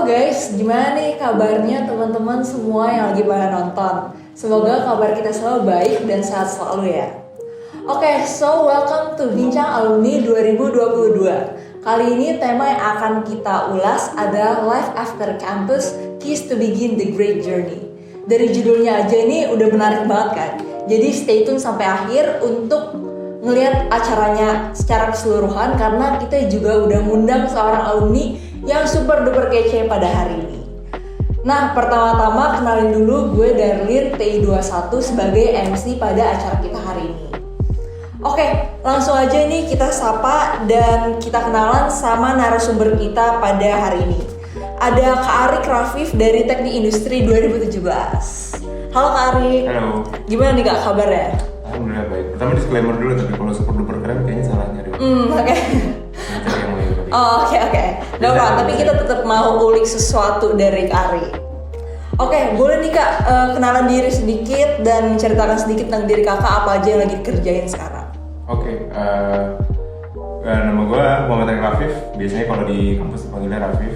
Halo guys, gimana nih kabarnya teman-teman semua yang lagi pada nonton? Semoga kabar kita selalu baik dan sehat selalu ya. Oke, so welcome to Bincang Alumni 2022. Kali ini tema yang akan kita ulas adalah Life After Campus, Keys to Begin the Great Journey. Dari judulnya aja ini udah menarik banget kan? Jadi stay tune sampai akhir untuk ngelihat acaranya secara keseluruhan karena kita juga udah ngundang seorang alumni yang super duper kece pada hari ini. Nah, pertama-tama kenalin dulu gue Darlin TI21 sebagai MC pada acara kita hari ini. Oke, langsung aja nih kita sapa dan kita kenalan sama narasumber kita pada hari ini. Ada Kak Arik Rafif dari Teknik Industri 2017. Halo Kak Arik. Halo. Gimana nih Kak kabarnya? Alhamdulillah baik. Pertama disclaimer dulu, tapi kalau super duper keren kayaknya salahnya deh. Oke. Oke. Gak apa, tapi kita tetap mau ulik sesuatu dari Kak Ari. Oke, boleh nih Kak kenalan diri sedikit dan ceritakan sedikit tentang diri kakak apa aja yang lagi dikerjain sekarang. Oke, nama gue Muhammad Arik Rafif. Biasanya kalau di kampus dipanggilnya Rafif.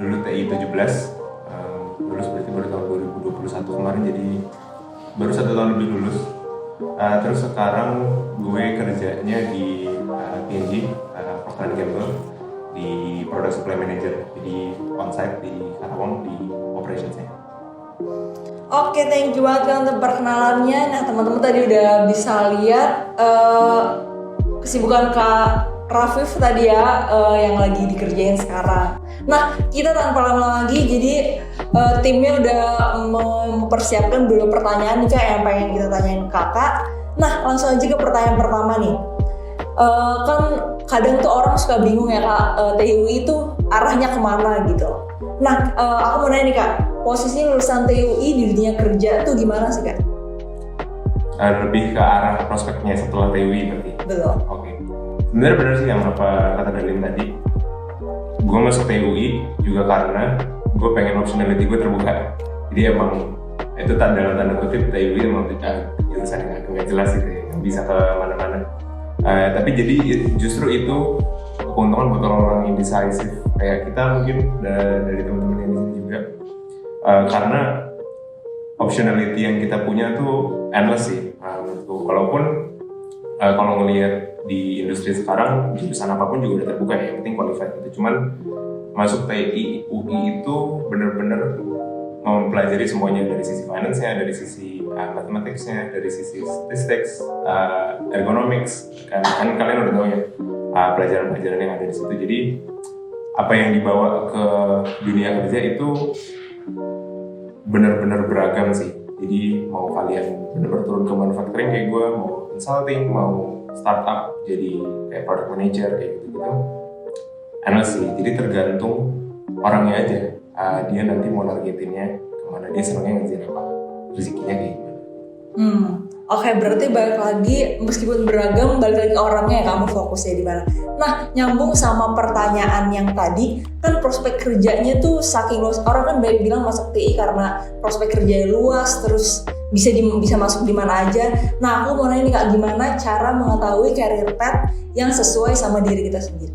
Dulu TI 17, lulus berarti baru tahun 2021 kemarin, jadi baru 1 tahun lebih lulus. Terus sekarang gue kerjanya di P&G, Procter & Gamble, di Product Supply Manager, jadi onsite di Karawang di operationsnya. Oke, thank you banget Kak untuk perkenalannya. Nah, teman-teman tadi udah bisa lihat kesibukan Kak Rafif tadi ya yang lagi dikerjain sekarang. Nah, kita tanpa lama lagi, jadi timnya udah mempersiapkan beberapa pertanyaan nih Kak yang pengen kita tanyain ke kakak. Nah, langsung aja ke pertanyaan pertama nih. Kan kadang tuh orang suka bingung ya Kak, TUI itu arahnya kemana gitu. Nah, aku mau nanya nih Kak, posisi lulusan TUI di dunia kerja tuh gimana sih Kak? Lebih ke arah prospeknya setelah TUI berarti? Betul. Oke. Sebenarnya benar sih yang apa kata Darlin tadi. Gue masuk TUI juga karena gue pengen optionality gue terbuka. Jadi emang itu dalam tanda kutip TUI emang jurusan yang agak jelas gitu ya, yang bisa ke mana-mana. Tapi jadi justru itu keuntungan buat orang-orang yang indecisive kayak kita mungkin dari teman-teman yang di sini juga, karena optionality yang kita punya tuh endless sih menurutku. Walaupun kalau ngelihat di industri sekarang jurusan apapun juga udah terbuka ya, yang penting qualified gitu. Cuman masuk TI UI itu benar-benar mempelajari semuanya, dari sisi finance-nya, dari sisi mathematics-nya, dari sisi statistics, ergonomics, kan kalian udah tahu ya pelajaran-pelajaran yang ada di situ. Jadi apa yang dibawa ke dunia kerja itu benar-benar beragam sih. Jadi mau kalian benar-benar turun ke manufacturing kayak gue, mau consulting, mau startup jadi kayak product manager kayak gitu-gitu, endless sih. Jadi tergantung orangnya aja. Dia nanti mau targetinnya kemana, dia senangnya ngerjain apa, rezekinya kayak gimana. Oke, berarti balik lagi meskipun beragam, balik lagi ke orangnya ya kamu fokusnya di mana. Nah, nyambung sama pertanyaan yang tadi, kan prospek kerjanya tuh saking luas. Orang kan banyak bilang masuk TI karena prospek kerjanya luas, terus bisa masuk di mana aja. Nah, aku mau nanya nih Kak, gimana cara mengetahui career path yang sesuai sama diri kita sendiri?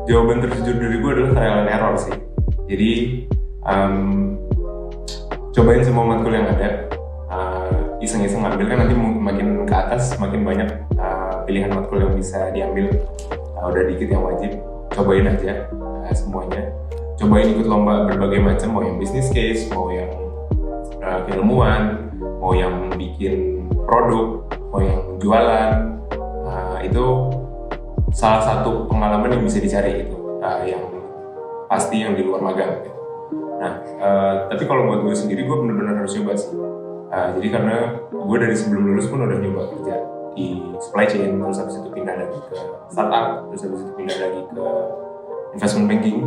Jawaban terjujur dari gue adalah trial and error sih. Jadi cobain semua matkul yang ada, iseng-iseng ngambil, kan nanti makin ke atas makin banyak pilihan matkul yang bisa diambil. Udah dikit yang wajib, cobain aja semuanya. Cobain ikut lomba berbagai macam, mau yang business case, mau yang keilmuan, mau yang bikin produk, mau yang jualan. Itu salah satu pengalaman yang bisa dicari gitu, yang pasti yang di luar magang gitu. Nah, tapi kalau buat gue sendiri, gue benar-benar harus coba sih. Jadi karena gue dari sebelum lulus pun udah nyoba kerja di supply chain, terus habis itu pindah lagi ke startup, terus habis itu pindah lagi ke investment banking,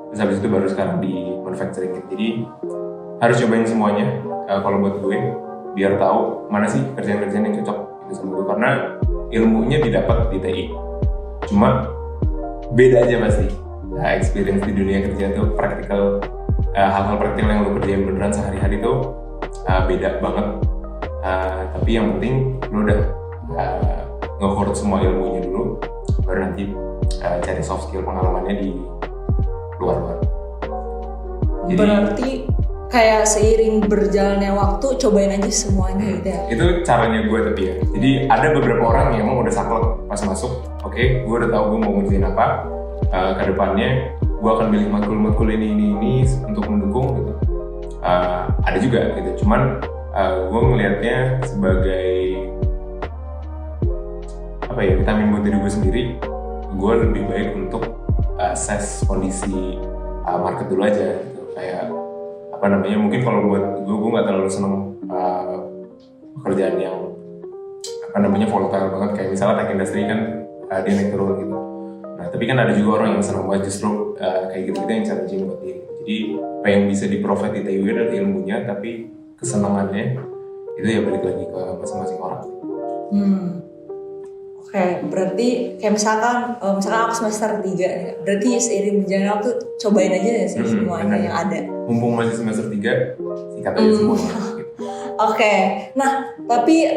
terus habis itu baru sekarang di manufacturing. Jadi harus cobain semuanya kalau buat gue, biar tahu mana sih kerjaan-kerjaan yang cocok itu sama gue. Karena ilmunya didapat di TI, cuma beda aja pasti. Experience di dunia kerja tuh praktikal, hal-hal praktikal yang lo kerjain beneran sehari-hari tuh beda banget. Tapi yang penting lo udah nge-hoard semua ilmunya dulu, baru nanti cari soft skill pengalamannya di luar. Jadi, berarti kayak seiring berjalannya waktu cobain aja semuanya gitu ya. Itu caranya gue tapi ya. Jadi ada beberapa orang yang emang udah saklek pas masuk. Oke, gue udah tahu gue mau ngerjain apa. Ke depannya gue akan pilih matkul ini untuk mendukung gitu. Ada juga gitu. Cuman gue ngelihatnya sebagai apa ya, vitamin buat diri gue sendiri. Gue lebih baik untuk assess kondisi market dulu aja gitu. Kayak apa namanya, mungkin kalau buat gue nggak terlalu seneng pekerjaan yang apa namanya volatile banget, kayak misalnya tech industry kan dia naik turun gitu. Nah tapi kan ada juga orang yang seneng banget justru kayak gitu yang challenging buat dia. Jadi apa yang bisa di-provide di TIW adalah ilmunya, tapi kesenangannya itu ya balik lagi ke masing-masing orang. Oke, berarti kayak misalkan aku semester 3 nih, berarti seiring berjalan waktu cobain aja ya sih semuanya yang ada. Mumpung masih semester 3, sikat aja semuanya. Oke, nah tapi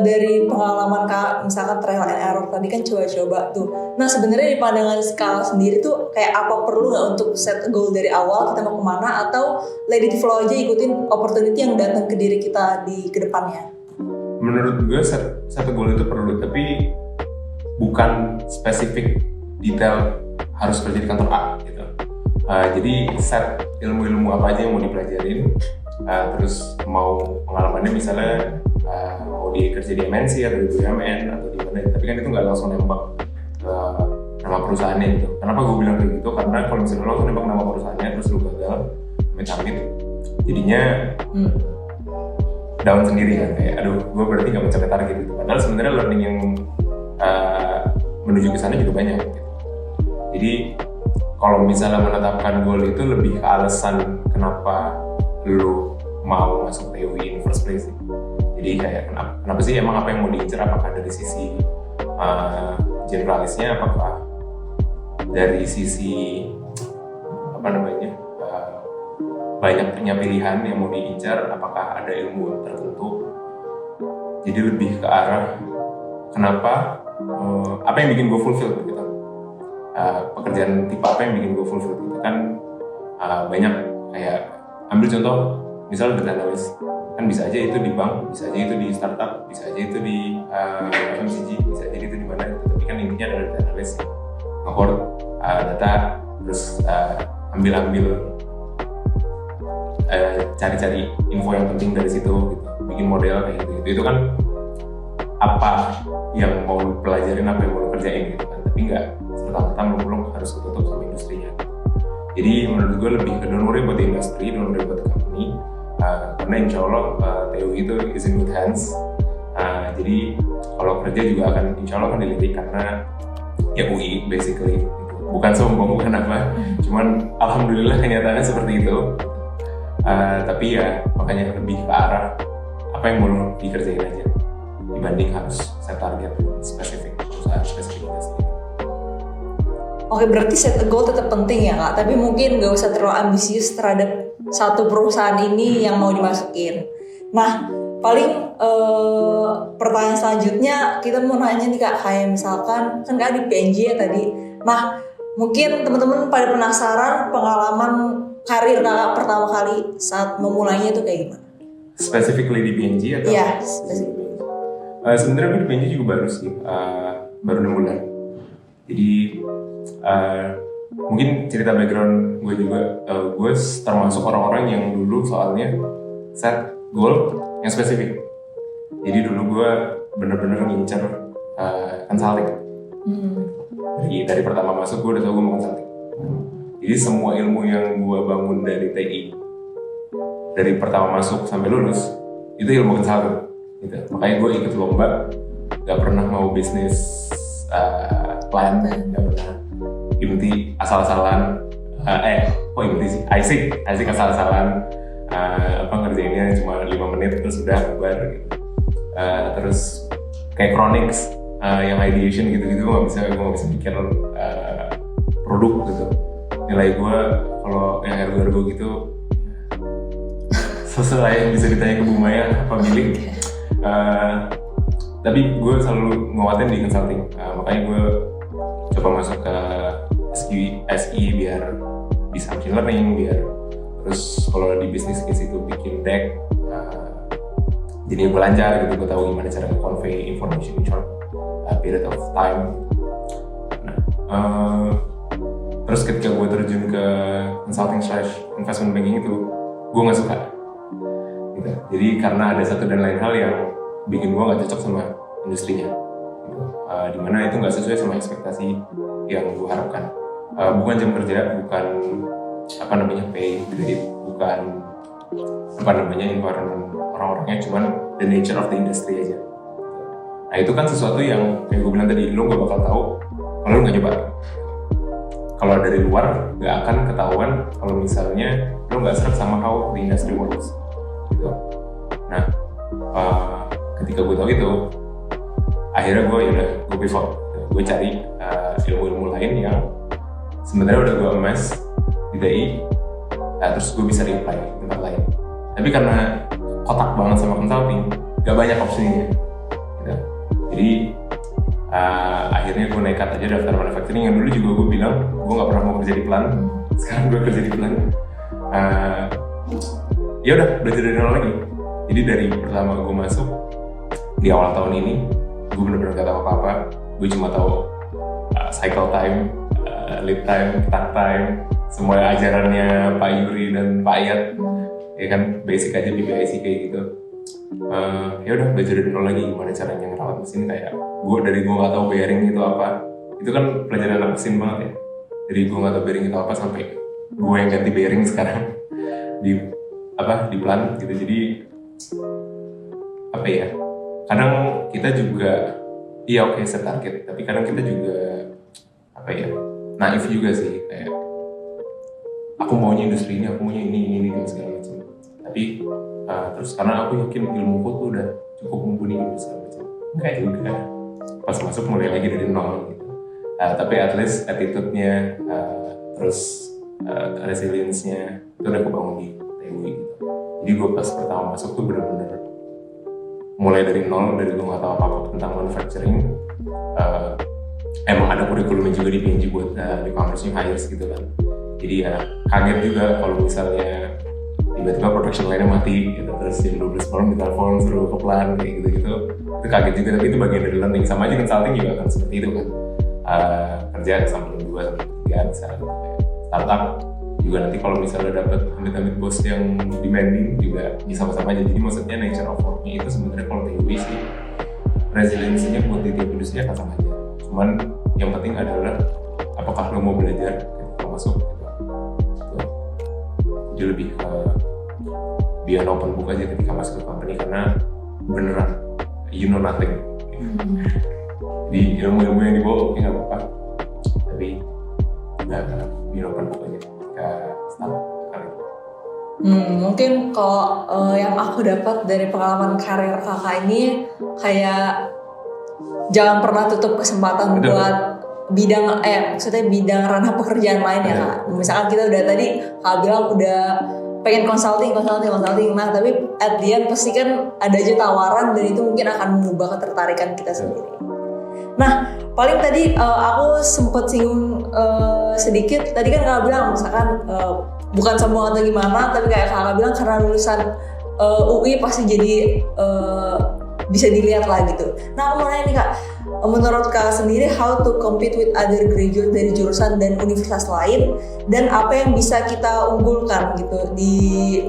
dari pengalaman Kak, misalkan trial and error tadi kan coba-coba tuh. Nah sebenarnya di pandangan Kak sendiri tuh kayak apa perlu nggak untuk set goal dari awal kita mau kemana, atau let it flow aja ikutin opportunity yang datang ke diri kita di kedepannya? Menurut gue satu goal itu perlu, tapi bukan spesifik detail harus kerja di kantor A gitu. Jadi set ilmu-ilmu apa aja yang mau dipelajarin, terus mau pengalamannya misalnya mau kerja di MNC atau di BUMN atau di mana, tapi kan itu nggak langsung nembak nama perusahaannya gitu. Kenapa gue bilang kayak gitu? Karena kalau misalnya lo langsung nembak nama perusahaannya terus lo gagal, amit-amit, jadinya down sendiri kan, kayak aduh gue berarti nggak mencapai target gitu. Padahal sebenarnya learning yang menuju ke sana juga banyak gitu. Jadi kalau misalnya menetapkan goal itu lebih ke alasan kenapa lu mau masuk TUI in first place gitu. Jadi kayak kenapa sih, emang apa yang mau diincar, apakah dari sisi generalisnya, apakah dari sisi apa namanya banyaknya pilihan yang mau diincar, apakah ada ilmu tertentu. Jadi lebih ke arah kenapa, apa yang bikin gue fulfill gitu. Pekerjaan tipe apa yang bikin gue fulfill gitu kan. Banyak, kayak ambil contoh misalnya data analyst, kan bisa aja itu di bank, bisa aja itu di startup, bisa aja itu di FMCG, bisa aja itu di mana gitu. Tapi kan intinya adalah data analyst, nge-core data, terus ambil cari-cari info yang penting dari situ gitu, bikin model kayak gitu. Itu kan apa yang mau lu pelajarin, apa yang mau lu kerjain gitu kan, tapi nggak serta-merta belum harus ketutup sama industrinya. Jadi menurut gue lebih ke don't worry buat industri, don't worry buat company, karena insya Allah TUI itu is in good hands. Jadi kalau kerja juga akan insya Allah akan dilirik, karena ya UI basically gitu. Bukan sombong, bukan apa, cuman alhamdulillah kenyataannya seperti itu. Tapi ya makanya lebih ke arah apa yang mau dikerjain aja, dibanding harus set target spesifik perusahaan, spesifik industri. Oke, berarti set a goal tetap penting ya Kak, tapi mungkin gak usah terlalu ambisius terhadap satu perusahaan ini yang mau dimasukin. Nah, paling pertanyaan selanjutnya kita mau nanya nih Kak, kayak misalkan kan Kak di PNJ ya tadi. Nah, mungkin teman-teman pada penasaran pengalaman karir Kakak pertama kali saat memulainya itu kayak gimana? Specifically di PNJ atau? Iya, spesifik. Sebenarnya gue di PNJ juga baru sih, baru 6 bulan. Jadi mungkin cerita background gue juga, gue termasuk orang-orang yang dulu soalnya set goal yang spesifik. Jadi dulu gue bener-bener ngincer consulting. Dari pertama masuk gue udah tau gue mau consulting. Jadi semua ilmu yang gue bangun dari TI, dari pertama masuk sampai lulus, itu ilmu consulting gitu. Makanya gue ikut lomba, gak pernah mau bisnis plan, gak pernah inti asal-asalan, inti sih, Isaac asal-asalan, ngerjainnya cuma 5 menit terus udah bubar gitu. Terus kayak Chronix, yang ideation gitu-gitu gue gak bisa mikir produk gitu. Nilai gue kalau yang ergo gitu sesuai bisa ditanya ke Bu Maya apa milik. Tapi gue selalu nguatin di consulting, makanya gue coba masuk ke SI biar bisa machine learning, biar terus kalau di bisnis case itu bikin deck, jadi gue lancar gitu, gue tahu gimana cara convey information in short period of time. Nah, terus ketika gue terjun ke consulting / investment banking itu, gue nggak suka. Gitu. Jadi karena ada satu dan lain hal yang bikin gue nggak cocok sama industrinya. Gitu. Dimana itu nggak sesuai sama ekspektasi yang gue harapkan. Bukan jam kerja, bukan pay grade, bukan environment orang-orangnya, cuman the nature of the industry aja. Nah itu kan sesuatu yang gue bilang tadi, lo gak bakal tahu kalau lo gak nyoba. Kalau dari luar gak akan ketahuan kalau misalnya lo gak serap sama how the industry works gitu. Nah ketika gue tahu itu, akhirnya gue pivot, gue cari ilmu-ilmu lain yang sebenarnya udah gue emas di TI, terus gue bisa di-apply di tempat lain. Tapi karena kotak banget sama consulting, gak banyak opsinya gitu. Jadi akhirnya gue nekat aja daftar manufacturing, yang dulu juga gue bilang gue gak pernah mau kerja di plant. Sekarang gue kerja di plant. Ya udah, belajar dari nol lagi. Jadi dari pertama gue masuk di awal tahun ini, gue bener-bener gak tahu apa-apa. Gue cuma tahu cycle time, lead time, takt time, semua ajarannya Pak Yuri dan Pak Ayat, ya kan, basic aja PBIC kayak gitu. Ya udah, belajar dari nol lagi gimana caranya ngerawat mesin. Kayak gue nggak tahu bearing itu apa, itu kan pelajaran anak mesin banget ya. Dari gue nggak tahu bearing itu apa sampai gue yang ganti bearing sekarang di plant gitu. Jadi kadang kita juga set target, tapi kadang kita juga naif juga sih, kayak aku maunya industri ini, aku maunya ini dan segala macam. Tapi terus karena aku yakin ilmuku tuh udah cukup mumpuni gitu segala macam. Enggak juga. Pas masuk mulai lagi dari nol gitu. Tapi at least attitude-nya, terus resilience-nya itu udah kebangun di TUI gitu. Jadi gue pas pertama masuk tuh bener-bener mulai dari nol, dari gue nggak tahu apa-apa tentang manufacturing. Emang ada kurikulumnya juga di PNG buat newcomers, new hires gitu kan. Jadi ya kaget juga kalau misalnya tiba-tiba production line-nya mati gitu, terus jam 12 malam ditelepon suruh ke plan kayak gitu-gitu. Itu kaget juga, tapi itu bagian dari learning. Sama aja consulting juga akan seperti itu kan. Kerja sampai 2 sampai 3 misalnya gitu. Startup juga nanti kalau misalnya dapat amit-amit bos yang demanding juga bisa sama-sama aja. Jadi maksudnya nature of work-nya itu sebenarnya kalau TUI sih resiliensinya buat di tiap industri akan sama aja. Cuman yang penting adalah apakah lo mau belajar ketika masuk gitu. Jadi lebih ke be an open book aja ketika masuk ke company, karena beneran you know nothing. Di ilmu-ilmu yang dibawa oke nggak apa-apa, tapi nggak be an open book aja ketika start kali. Mungkin kalau yang aku dapat dari pengalaman karir kakak ini, kayak jangan pernah tutup kesempatan buat bidang maksudnya bidang ranah pekerjaan lain ya kak. Misalkan kita udah tadi kak bilang udah pengen consulting. Nah tapi at the end pasti kan ada aja tawaran, dan itu mungkin akan mengubah ketertarikan kita sendiri. Nah paling tadi aku sempat singgung sedikit. Tadi kan kakak bilang misalkan bukan sombong atau gimana, tapi kayak kakak bilang karena lulusan UI pasti jadi bisa dilihat lah gitu. Nah aku mau nanya nih kak, menurut kakak sendiri how to compete with other graduate dari jurusan dan universitas lain, dan apa yang bisa kita unggulkan gitu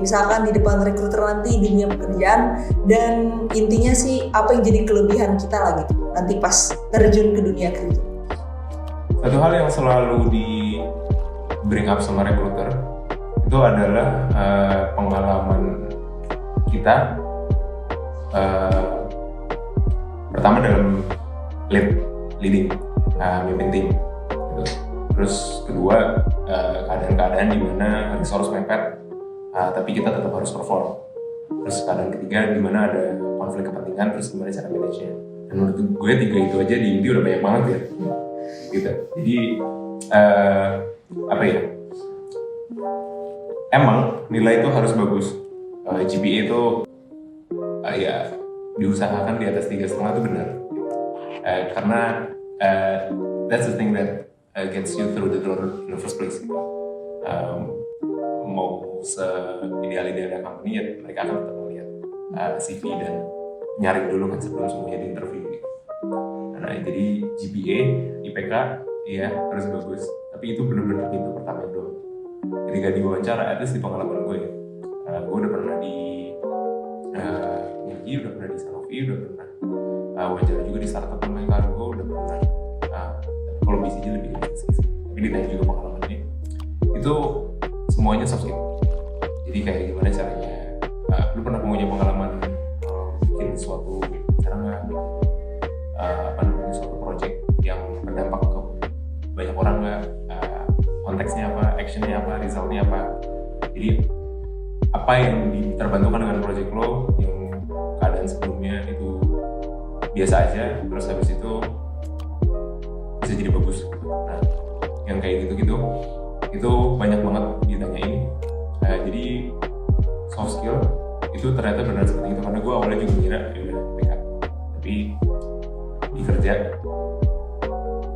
misalkan di depan recruiter nanti di dunia pekerjaan, dan intinya sih apa yang jadi kelebihan kita lah gitu nanti pas terjun ke dunia kerja. Satu hal yang selalu di bring up sama recruiter itu adalah pengalaman kita pertama dalam leading, mimpin tim gitu. Terus kedua keadaan-keadaan di mana resource mepet, tapi kita tetap harus perform. Terus keadaan ketiga di mana ada konflik kepentingan, terus gimana cara manage-nya. Dan menurut gue 3 itu aja di India udah banyak banget ya gitu. Jadi emang nilai itu harus bagus. GPA itu diusahakan di atas 3,5 itu benar. Karena that's the thing that gets you through the door in the first place gitu. Mau se-ideal-idealnya company ya mereka akan tetap melihat CV dan nyari dulu kan sebelum semuanya di interview gitu. Nah jadi GPA, IPK iya harus bagus, tapi itu benar-benar pintu pertama dulu. Ketika diwawancara, at least di pengalaman gue gue udah pernah di Niji, udah pernah di Sanofi, udah pernah wawancara juga di startup namanya Cargo, udah pernah kalau BCG lebih sih, tapi ditanya juga pengalamannya itu semuanya soft skill. Jadi kayak gimana caranya lu pernah punya pengalaman bikin suatu cara nggak suatu project yang berdampak ke banyak orang nggak, konteksnya apa, actionnya apa, resultnya apa. Jadi apa yang terbantukan dengan project lo yang keadaan sebelumnya itu biasa aja, terus habis itu bisa jadi bagus. Nah yang kayak gitu-gitu itu banyak banget ditanyain. Jadi soft skill itu ternyata benar seperti itu, karena gue awalnya juga ngira ya udah PK, tapi di kerja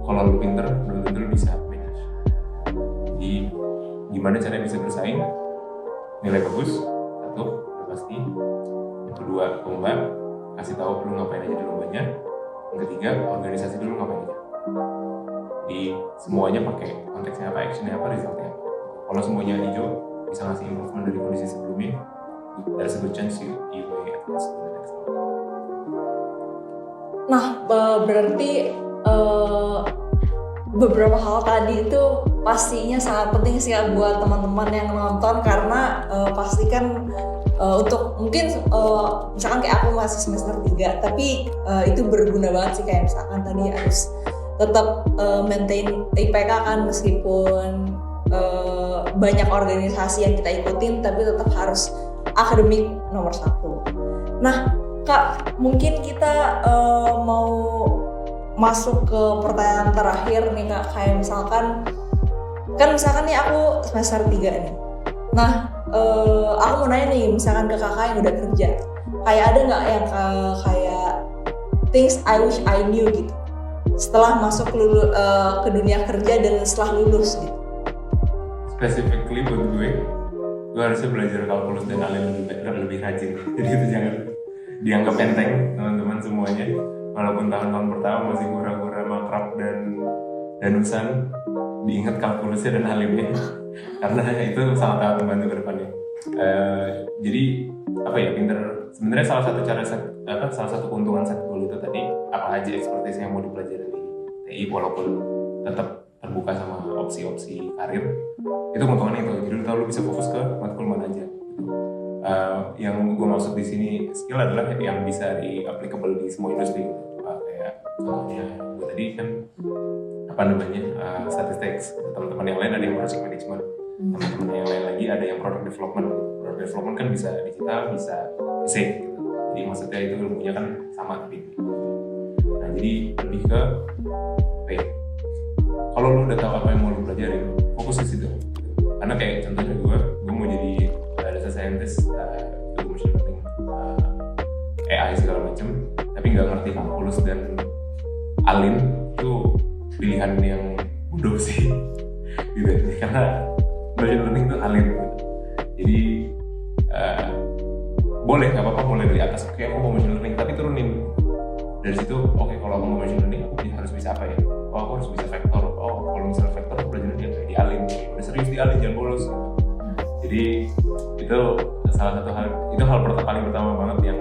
kalau lu pinter belum tentu lu bisa manage. Jadi gimana caranya bisa bersaing, nilai bagus satu udah pasti, yang kedua lomba, kasih tahu lu ngapain aja di lombanya, yang ketiga organisasi dulu ngapain aja. Jadi semuanya pakai konteksnya apa, actionnya apa, resultnya apa. Kalau semuanya hijau bisa ngasih improvement dari kondisi sebelumnya, there's a good chance you may advance to the next level. Nah, berarti beberapa hal tadi itu pastinya sangat penting sih ya buat teman-teman yang nonton, karena pastikan untuk mungkin misalkan kayak aku masih semester 3 tapi itu berguna banget sih, kayak misalkan tadi harus tetap maintain IPK kan, meskipun banyak organisasi yang kita ikutin tapi tetap harus akademik nomor 1. Nah Kak, mungkin kita mau masuk ke pertanyaan terakhir nih Kak. Kayak misalkan nih aku semester 3 nih. Nah aku mau nanya nih, misalkan ke kakak yang udah kerja, kayak ada nggak yang kayak things I wish I knew gitu setelah masuk ke dunia kerja dan setelah lulus gitu? Specifically buat gue harusnya belajar kalkulus dan lebih rajin. Jadi itu jangan dianggap enteng teman-teman semuanya. Walaupun tahun-tahun pertama masih gura-gura makrab dan danusan, diingat kalkulusnya dan halimnya karena itu sangat membantu ke depannya. Jadi apa ya, pinter sebenarnya salah satu keuntungan set goal itu tadi, apa aja expertise yang mau dipelajari di TI walaupun tetap terbuka sama opsi-opsi karir, itu keuntungannya itu. Jadi lu bisa fokus ke matkul mana aja. Yang gue maksud di sini skill adalah yang bisa di-applicable di semua industri. Kayak contohnya gue tadi kan statistics, teman-teman yang lain ada yang project management, teman-teman yang lain lagi ada yang product development. Product development kan bisa digital, bisa fisik gitu. Jadi maksudnya itu ilmunya kan sama tapi. Nah jadi lebih ke kalau lu udah tahu apa yang mau lu pelajarin, fokus ke situ. Karena kayak contohnya gue mau jadi data scientist, machine learning, AI segala macam, tapi nggak ngerti kalkulus dan alin, itu pilihan yang bodoh sih, gitu. Karena machine learning itu alin, jadi boleh nggak apa-apa mulai dari atas. Oke, aku mau machine learning, tapi turunin dari situ. Oke, kalau aku mau machine learning, aku harus bisa apa ya? Oh, aku harus bisa vektor. Oh, kalau misalnya vektor, aku belajar dia kayak di alin. Udah serius di alin, jangan bolos. Jadi itu salah satu hal paling pertama banget yang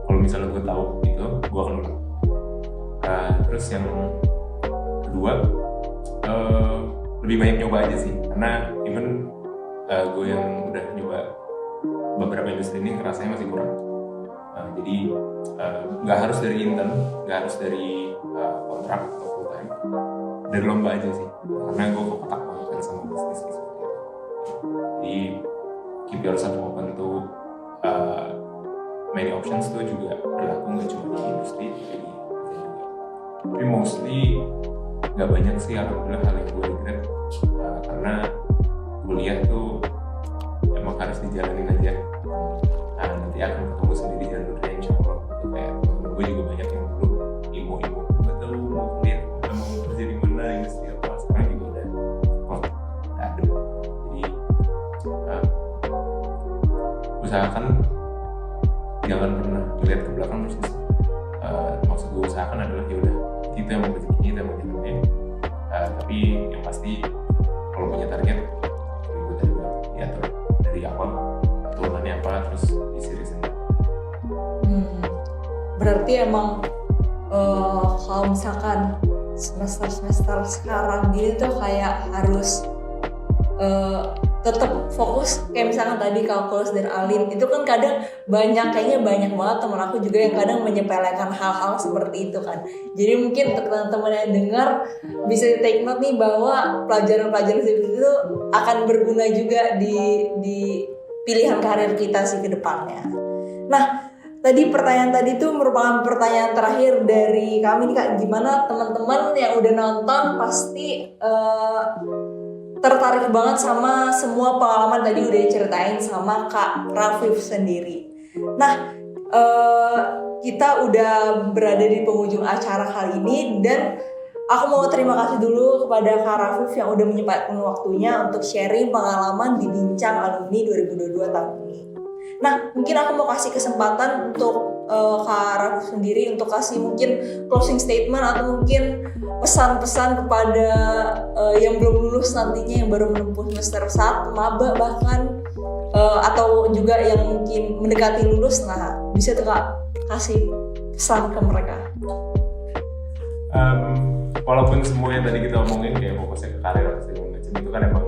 kalau misalnya gue tahu itu, gue akan lakukan. Terus yang kedua, lebih banyak nyoba aja sih. Karena even gue yang udah nyoba beberapa industri ini rasanya masih kurang. Jadi nggak harus dari intern, nggak harus dari kontrak atau full time, dari lomba aja sih. Karena gue kekotak banget kan sama bisnis gitu. Jadi keep yourself open to many options tuh juga berlaku, nggak cuma di industri, tapi di kerja juga. Tapi mostly nggak banyak sih alhamdulillah hal yang gue regret, karena kuliah tuh emang harus dijalanin aja. Nah nanti akan ketemu sendiri jalurnya insya Allah. Kayak temen gue juga banyak yang dulu imo betul mau kuliah, mau kerja di mana. usahakan jangan pernah melihat ke belakang terus maksud gue usahakan adalah ya udah kita yang mau rezekinya, kita mau jalannya, tapi yang pasti kalau punya target gue tadi bilang diatur dari awal turunannya apa terus diseriusin. Berarti emang kalau misalkan semester sekarang gitu tuh kayak harus tetap fokus, kayak misalkan tadi kalkulus dan alin itu kan kadang kayaknya banyak banget teman aku juga yang kadang menyepelekan hal-hal seperti itu kan. Jadi mungkin untuk teman-teman yang dengar bisa take note nih bahwa pelajaran-pelajaran seperti itu akan berguna juga di pilihan karir kita sih ke depannya. Nah, tadi pertanyaan tadi tuh merupakan pertanyaan terakhir dari kami nih Kak. Gimana teman-teman yang udah nonton pasti tertarik banget sama semua pengalaman tadi udah diceritain sama Kak Rafif sendiri. Nah, kita udah berada di penghujung acara kali ini dan aku mau terima kasih dulu kepada Kak Rafif yang udah menyempatkan waktunya untuk sharing pengalaman di Bincang Alumni 2022 tahun ini. Nah, mungkin aku mau kasih kesempatan untuk Kak Rafif sendiri untuk kasih mungkin closing statement atau mungkin pesan-pesan kepada yang belum lulus nantinya, yang baru menempuh semester 1, maba bahkan atau juga yang mungkin mendekati lulus. Nah, bisa tuh Kak kasih pesan ke mereka. Walaupun semua yang tadi kita omongin kayak fokusnya ke karir atau segala macam itu kan emang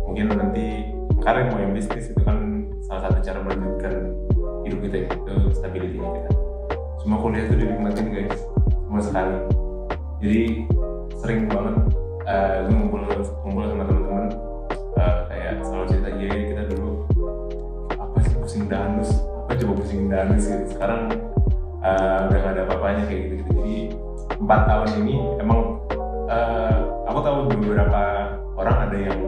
mungkin nanti karir mau yang bisnis itu kan salah satu cara melanjutkan hidup kita itu stability-nya kita. Semua kuliah itu dinikmatin guys, semua sekali. Jadi sering banget gue ngumpul sama teman-teman kayak selalu cerita iya kita dulu apa sih pusing danus, apa coba pusing danus gitu. Sekarang udah gak ada apa-apanya kayak gitu. Jadi 4 tahun ini emang aku tahu beberapa orang ada yang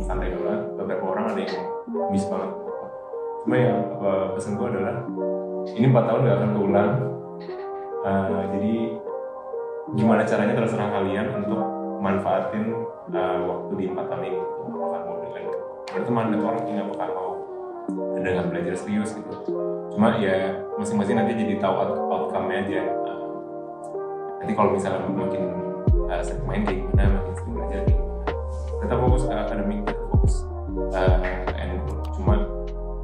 santai banget, beberapa orang ada yang bis banget. Cuma ya pesan gue adalah ini 4 tahun gak akan keulang. Jadi gimana caranya terserah kalian untuk manfaatin waktu di 4 tahun ini. Apakah mau dengan berteman dengan orang ini, apakah mau dengan belajar serius gitu. Cuma ya masing-masing nanti jadi tahu outcome-nya aja. Nanti kalau misalnya makin sering main kayak gimana, makin sering belajar kayak gimana, tetap fokus ke akademik, tetap fokus end goal. Cuma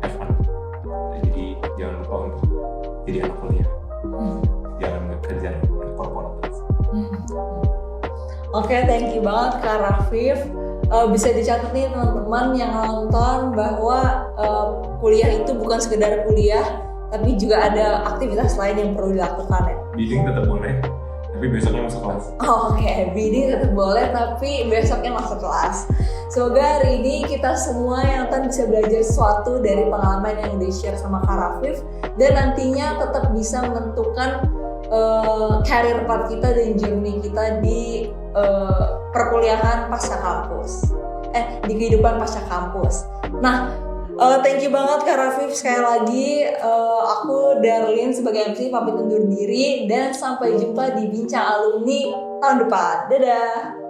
have fun. Jadi jangan lupa untuk jadi anak kuliah. Jangan kerja di korporat. Oke, thank you banget Kak Rafif. Bisa dicatat nih teman-teman yang nonton bahwa kuliah itu bukan sekedar kuliah, tapi juga ada aktivitas lain yang perlu dilakukan ya. Bidding tetap boleh, tapi besoknya masuk kelas. Oke, bidding tetap boleh, tapi besoknya masuk kelas. Semoga hari ini kita semua yang nonton bisa belajar sesuatu dari pengalaman yang udah share sama Kak Rafif, dan nantinya tetap bisa menentukan career path kita dan journey kita di perkuliahan pasca kampus, di kehidupan pasca kampus. Nah, thank you banget Kak Rafif sekali lagi. Aku Darlin sebagai MC pamit undur diri dan sampai jumpa di Bincang Alumni tahun depan. Dadah.